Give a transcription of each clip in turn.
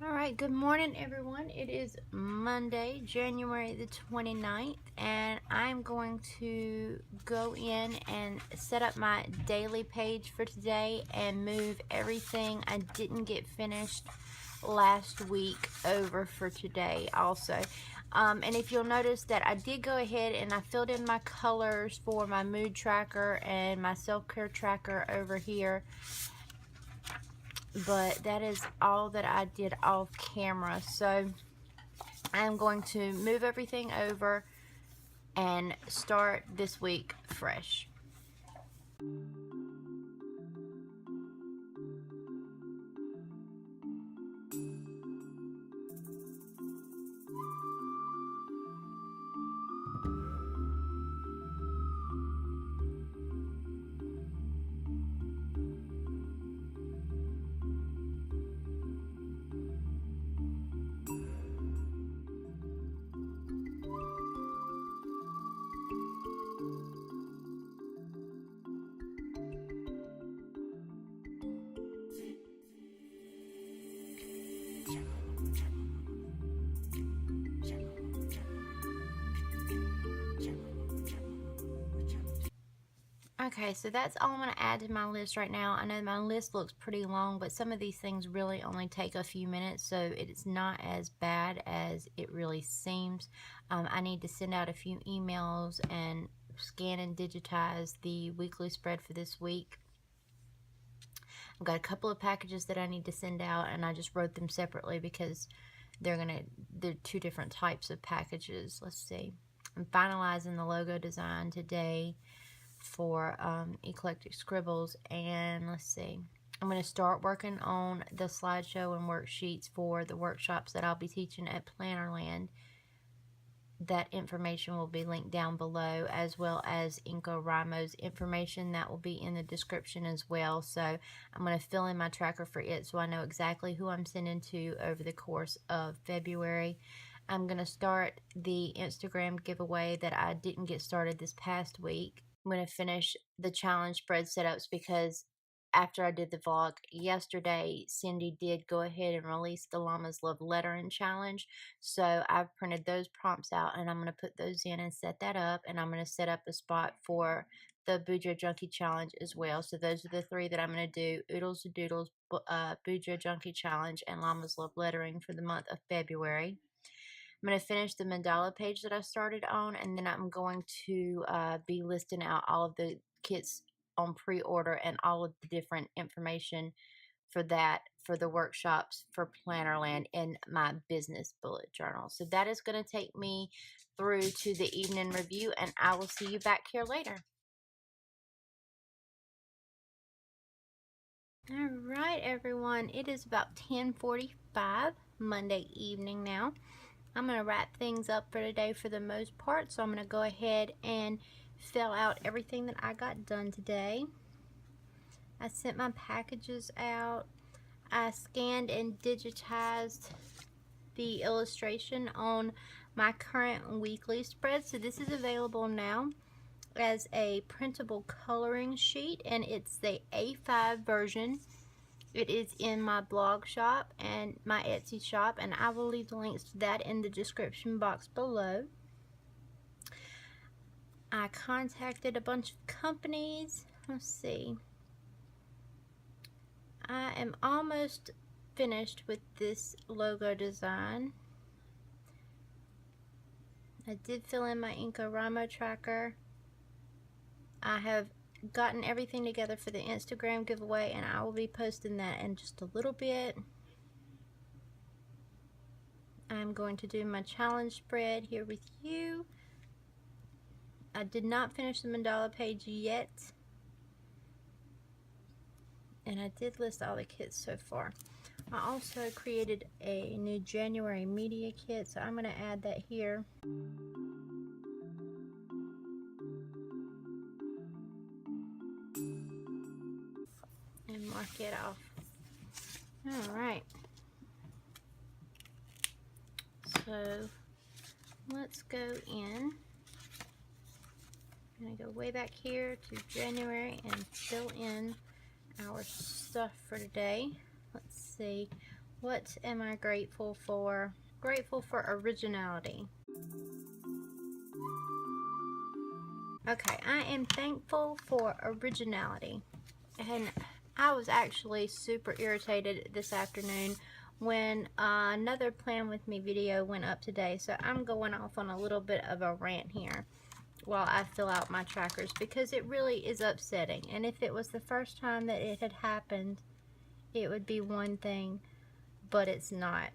Alright, good morning everyone. It is Monday, January the 29th, and I'm going to go in and set up my daily page for today and move everything I didn't get finished last week over for today also. And if you'll notice that I did go ahead and I filled in my colors for my mood tracker and my self-care tracker over here. But that is all that I did off camera. So I'm going to move everything over and start this week fresh. Okay, so that's all I'm going to add to my list right now. I know my list looks pretty long, but some of these things really only take a few minutes, so it's not as bad as it really seems. I need to send out a few emails and scan and digitize the weekly spread for this week. I've got a couple of packages that I need to send out, and I just wrote them separately because they're two different types of packages. Let's see. I'm finalizing the logo design today for Eclectic Scribbles, and let's see, I'm going to start working on the slideshow and worksheets for the workshops that I'll be teaching at Plannerland. That information will be linked down below, as well as InCoWriMo's information that will be in the description as well. So I'm going to fill in my tracker for it so I know exactly who I'm sending to over the course of February. I'm going to start the Instagram giveaway that I didn't get started this past week. I'm going to finish the challenge spread setups because after I did the vlog yesterday, Cindy did go ahead and release the Llamas Love Lettering Challenge. So I've printed those prompts out and I'm going to put those in and set that up. And I'm going to set up a spot for the Bujo Junkie Challenge as well. So those are the three that I'm going to do: Oodles to Doodles, Bujo Junkie Challenge, and Llamas Love Lettering for the month of February. I'm going to finish the mandala page that I started on, and then I'm going to be listing out all of the kits on pre-order and all of the different information for that, for the workshops for Plannerland in my business bullet journal. So that is going to take me through to the evening review, and I will see you back here later. All right, everyone, it is about 10:45 Monday evening now. I'm going to wrap things up for today for the most part, so I'm going to go ahead and fill out everything that I got done today. I sent my packages out. I scanned and digitized the illustration on my current weekly spread, so this is available now as a printable coloring sheet, and it's the A5 version. It is in my blog shop and my Etsy shop, and I will leave the links to that in the description box below. I contacted a bunch of companies. Let's see. I am almost finished with this logo design. I did fill in my InCoWriMo tracker. I have gotten everything together for the Instagram giveaway, and I will be posting that in just a little bit. I'm going to do my challenge spread here with you. I did not finish the mandala page yet, and I did list all the kits so far. I also created a new January media kit, so I'm going to add that here. And mark it off. Alright. So let's go in. I'm going to go way back here to January and fill in our stuff for today. Let's see. What am I grateful for? Grateful for originality. Okay, I am thankful for originality. And I was actually super irritated this afternoon when another Plan With Me video went up today. So I'm going off on a little bit of a rant here while I fill out my trackers, because it really is upsetting. And if it was the first time that it had happened, it would be one thing, but it's not.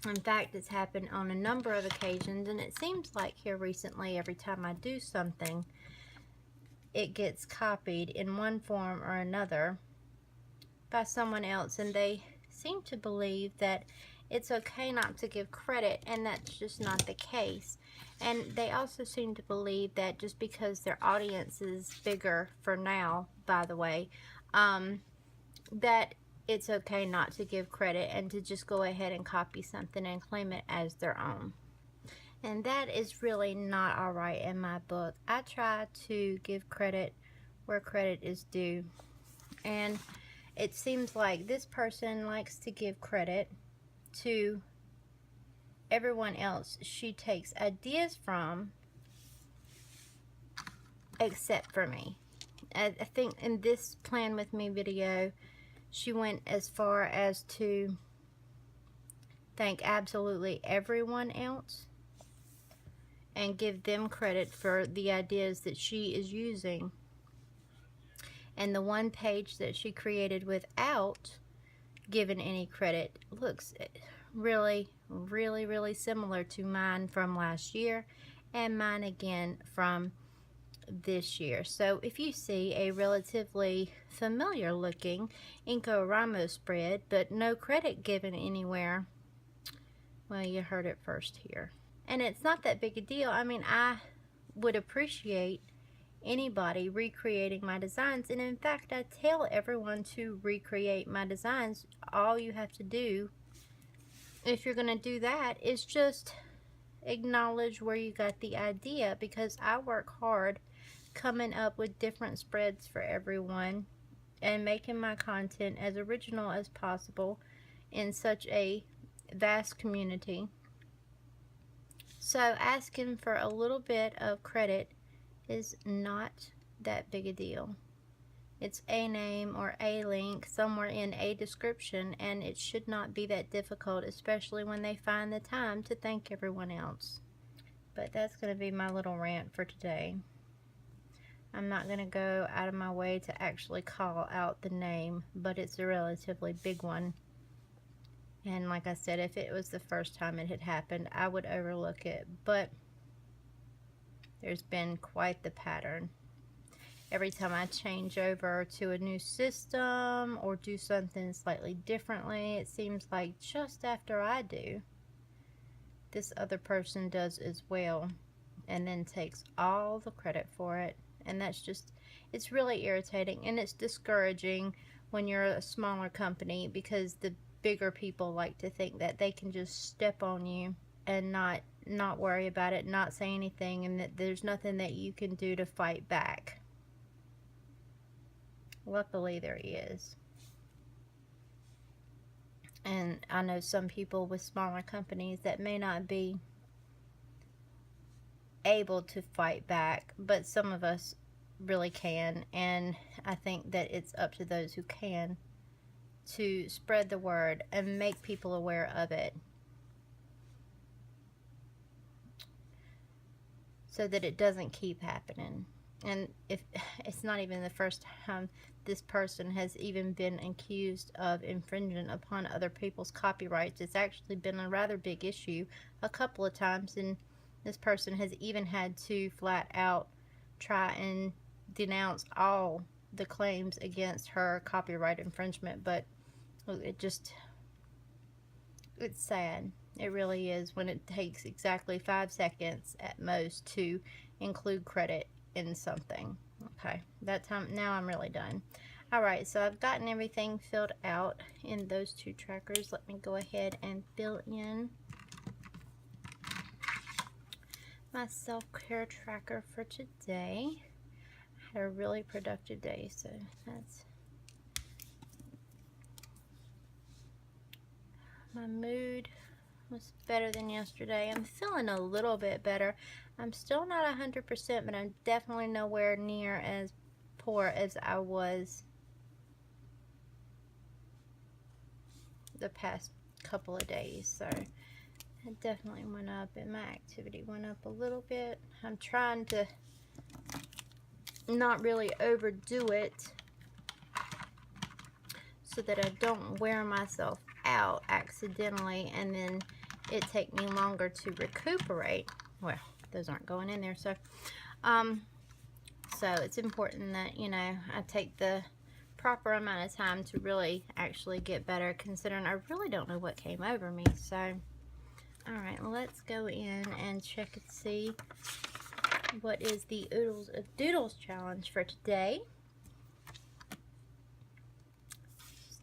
In fact, it's happened on a number of occasions, and it seems like here recently, every time I do something, it gets copied in one form or another by someone else, and they seem to believe that it's okay not to give credit, and that's just not the case. And they also seem to believe that just because their audience is bigger, for now, by the way, that it's okay not to give credit and to just go ahead and copy something and claim it as their own. And that is really not alright in my book. I try to give credit where credit is due. And it seems like this person likes to give credit to everyone else she takes ideas from, except for me. I think in this Plan With Me video, she went as far as to thank absolutely everyone else and give them credit for the ideas that she is using. And the one page that she created without giving any credit looks really, really, really similar to mine from last year and mine again from this year. So if you see a relatively familiar looking InCoWriMo spread but no credit given anywhere, well, you heard it first here. And it's not that big a deal. I mean, I would appreciate anybody recreating my designs, and in fact I tell everyone to recreate my designs. All you have to do, if you're going to do that, is just acknowledge where you got the idea, because I work hard coming up with different spreads for everyone and making my content as original as possible in such a vast community. So asking for a little bit of credit is not that big a deal. It's a name or a link somewhere in a description, and it should not be that difficult, especially when they find the time to thank everyone else. But that's going to be my little rant for today. I'm not going to go out of my way to actually call out the name, but it's a relatively big one. And like I said, if it was the first time it had happened, I would overlook it. But there's been quite the pattern. Every time I change over to a new system or do something slightly differently, it seems like just after I do, this other person does as well, and then takes all the credit for it. And that's just, it's really irritating, and it's discouraging when you're a smaller company, because the bigger people like to think that they can just step on you and not worry about it, not say anything, and that there's nothing that you can do to fight back. Luckily there is. And I know some people with smaller companies that may not be able to fight back, but some of us really can, and I think that it's up to those who can to spread the word and make people aware of it, so that it doesn't keep happening. And if it's not even the first time this person has even been accused of infringing upon other people's copyrights, it's actually been a rather big issue a couple of times, and this person has even had to flat out try and denounce all the claims against her copyright infringement. But it's sad. It really is, when it takes exactly 5 seconds at most to include credit in something. Okay, that time, now I'm really done. Alright, so I've gotten everything filled out in those 2 trackers. Let me go ahead and fill in my self-care tracker for today. I had a really productive day, so that's My mood was better than yesterday. I'm feeling a little bit better. I'm still not 100%, but I'm definitely nowhere near as poor as I was the past couple of days. So it definitely went up, and my activity went up a little bit. I'm trying to not really overdo it so that I don't wear myself out accidentally and then it take me longer to recuperate. Well, those aren't going in there, so it's important that, you know, I take the proper amount of time to really actually get better, considering I really don't know what came over me. So alright, well, let's go in and check and see what is the Oodles of Doodles challenge for today.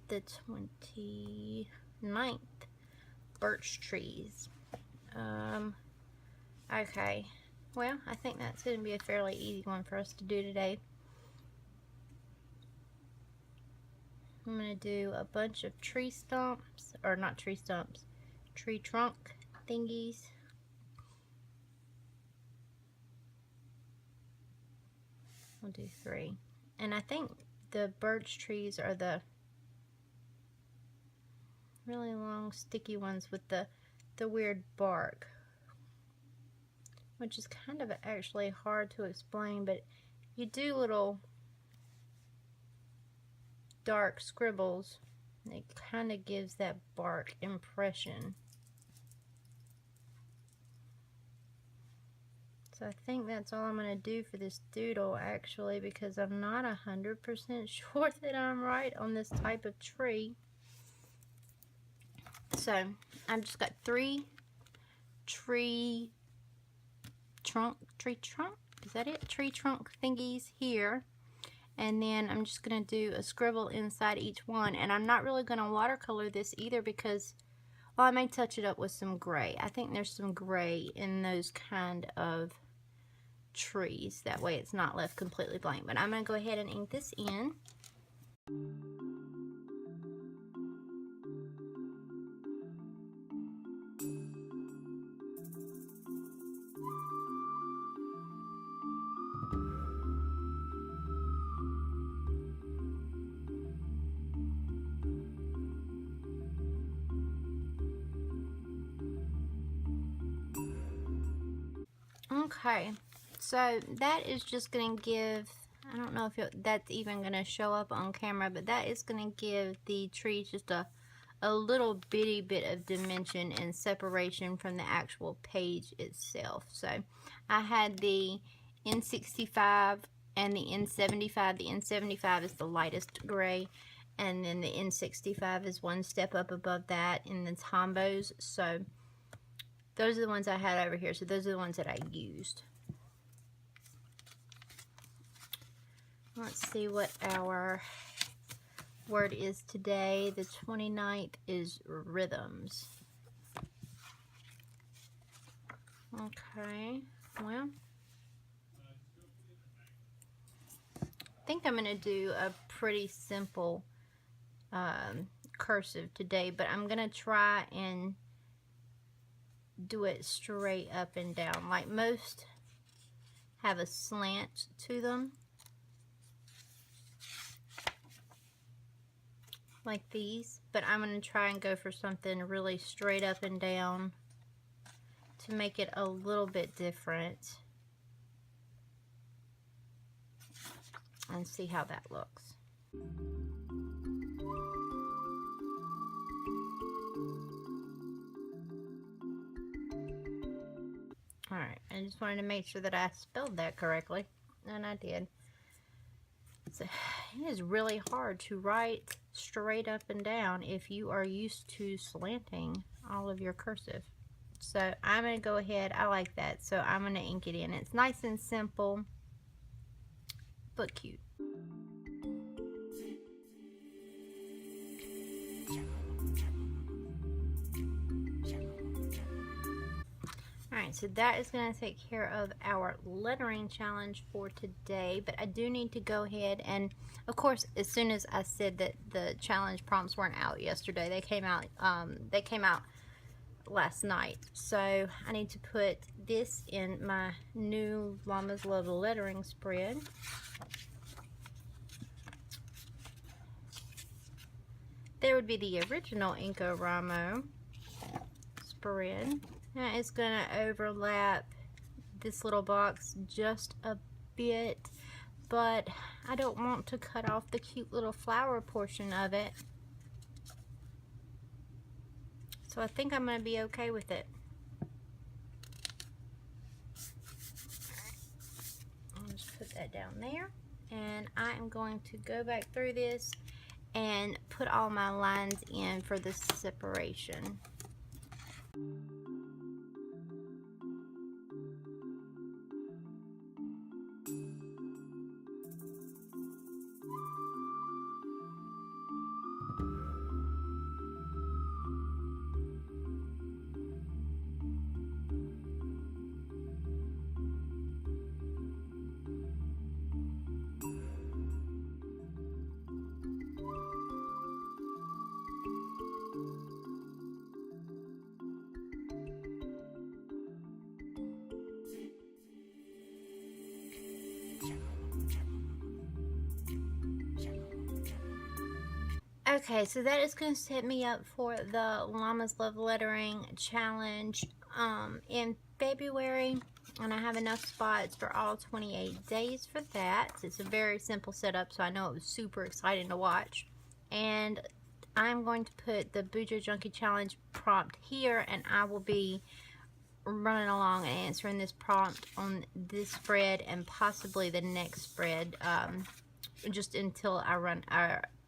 The 29th, birch trees. Okay, well, I think that's going to be a fairly easy one for us to do today. I'm going to do a bunch of tree stumps, or not tree stumps, tree trunk thingies. We'll do 3. And I think the birch trees are the really long sticky ones with the weird bark, which is kind of actually hard to explain, but you do little dark scribbles, it kind of gives that bark impression. So I think that's all I'm going to do for this doodle, actually, because I'm not 100% sure that I'm right on this type of tree. So I've just got 3 tree trunk, is that it? Tree trunk thingies here. And then I'm just going to do a scribble inside each one. And I'm not really going to watercolor this either because, well, I may touch it up with some gray. I think there's some gray in those kind of trees. That way it's not left completely blank. But I'm going to go ahead and ink this in. Okay, so that is just going to give, I don't know if that's even going to show up on camera, but that is going to give the tree just a little bitty bit of dimension and separation from the actual page itself. So I had the N65 and the N75. The N75 is the lightest gray, and then the N65 is one step up above that in the tombos. So those are the ones I had over here, so those are the ones that I used. Let's see what our word is today. The 29th is rhythms. Okay, well, I think I'm going to do a pretty simple cursive today, but I'm going to try and do it straight up and down. Like most have a slant to them, like these, but I'm going to try and go for something really straight up and down to make it a little bit different and see how that looks. Alright, I just wanted to make sure that I spelled that correctly, and I did. So, it is really hard to write straight up and down if you are used to slanting all of your cursive. So I'm going to go ahead, I like that, so I'm going to ink it in. It's nice and simple, but cute. Alright, Alright, so that is going to take care of our lettering challenge for today, but I do need to go ahead and, of course, as soon as I said that the challenge prompts weren't out yesterday, they came out last night. So I need to put this in my new Llama's Love lettering spread. There would be the original InCoWriMo spread. Now it's going to overlap this little box just a bit, but I don't want to cut off the cute little flower portion of it. So I think I'm going to be okay with it. I'll just put that down there. And I am going to go back through this and put all my lines in for the separation. Okay, so that is going to set me up for the Llama's Love Lettering Challenge in February. And I have enough spots for all 28 days for that. It's a very simple setup, so I know it was super exciting to watch. And I'm going to put the Bujo Junkie Challenge prompt here, and I will be running along and answering this prompt on this spread and possibly the next spread, just until I run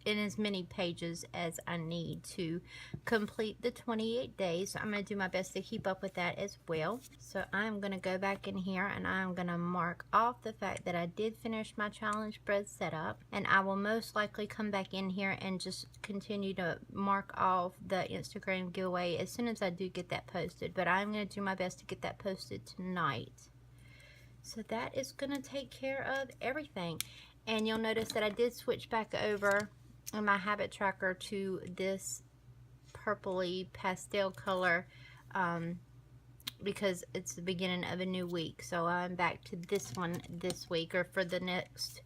in as many pages as I need to complete the 28 days. So I'm going to do my best to keep up with that as well. So I'm going to go back in here and I'm going to mark off the fact that I did finish my challenge spread setup, and I will most likely come back in here and just continue to mark off the Instagram giveaway as soon as I do get that posted. But I'm going to do my best to get that posted tonight. So that is going to take care of everything. And you'll notice that I did switch back over on my habit tracker to this purpley pastel color because it's the beginning of a new week. So I'm back to this one this week, or for the next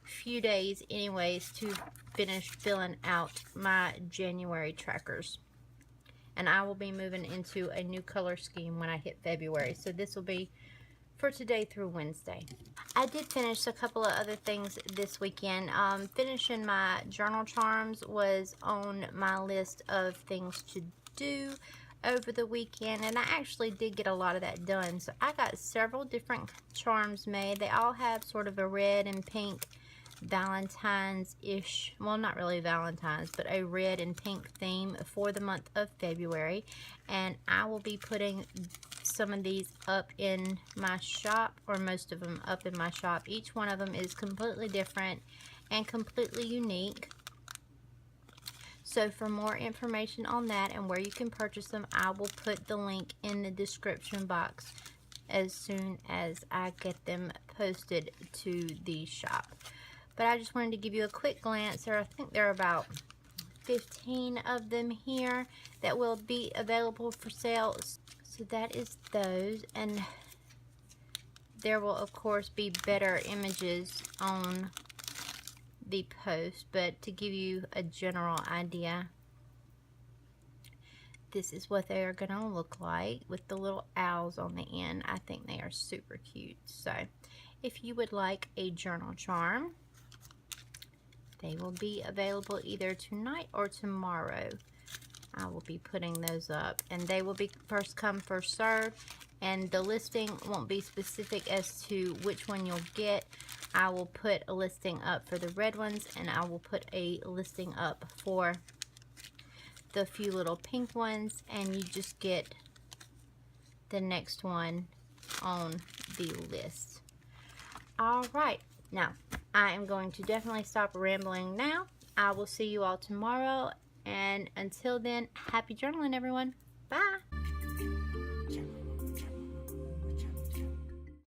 few days anyways, to finish filling out my January trackers. And I will be moving into a new color scheme when I hit February. So this will be for today through Wednesday. I did finish a couple of other things this weekend. Finishing my journal charms was on my list of things to do over the weekend, and I actually did get a lot of that done. So I got several different charms made. They all have sort of a red and pink Valentine's-ish, well, not really Valentine's, but a red and pink theme for the month of February. And I will be putting some of these up in my shop, or most of them up in my shop. Each one of them is completely different and completely unique. So for more information on that and where you can purchase them, I will put the link in the description box as soon as I get them posted to the shop. But I just wanted to give you a quick glance. I think there are about 15 of them here that will be available for sale. So that is those, and there will of course be better images on the post, but to give you a general idea, this is what they are going to look like with the little owls on the end. I think they are super cute. So if you would like a journal charm, they will be available either tonight or tomorrow. I will be putting those up, and they will be first come, first serve, and the listing won't be specific as to which one you'll get. I will put a listing up for the red ones, and I will put a listing up for the few little pink ones, and you just get the next one on the list. Alright, now I am going to definitely stop rambling now. I will see you all tomorrow, and until then, happy journaling, everyone.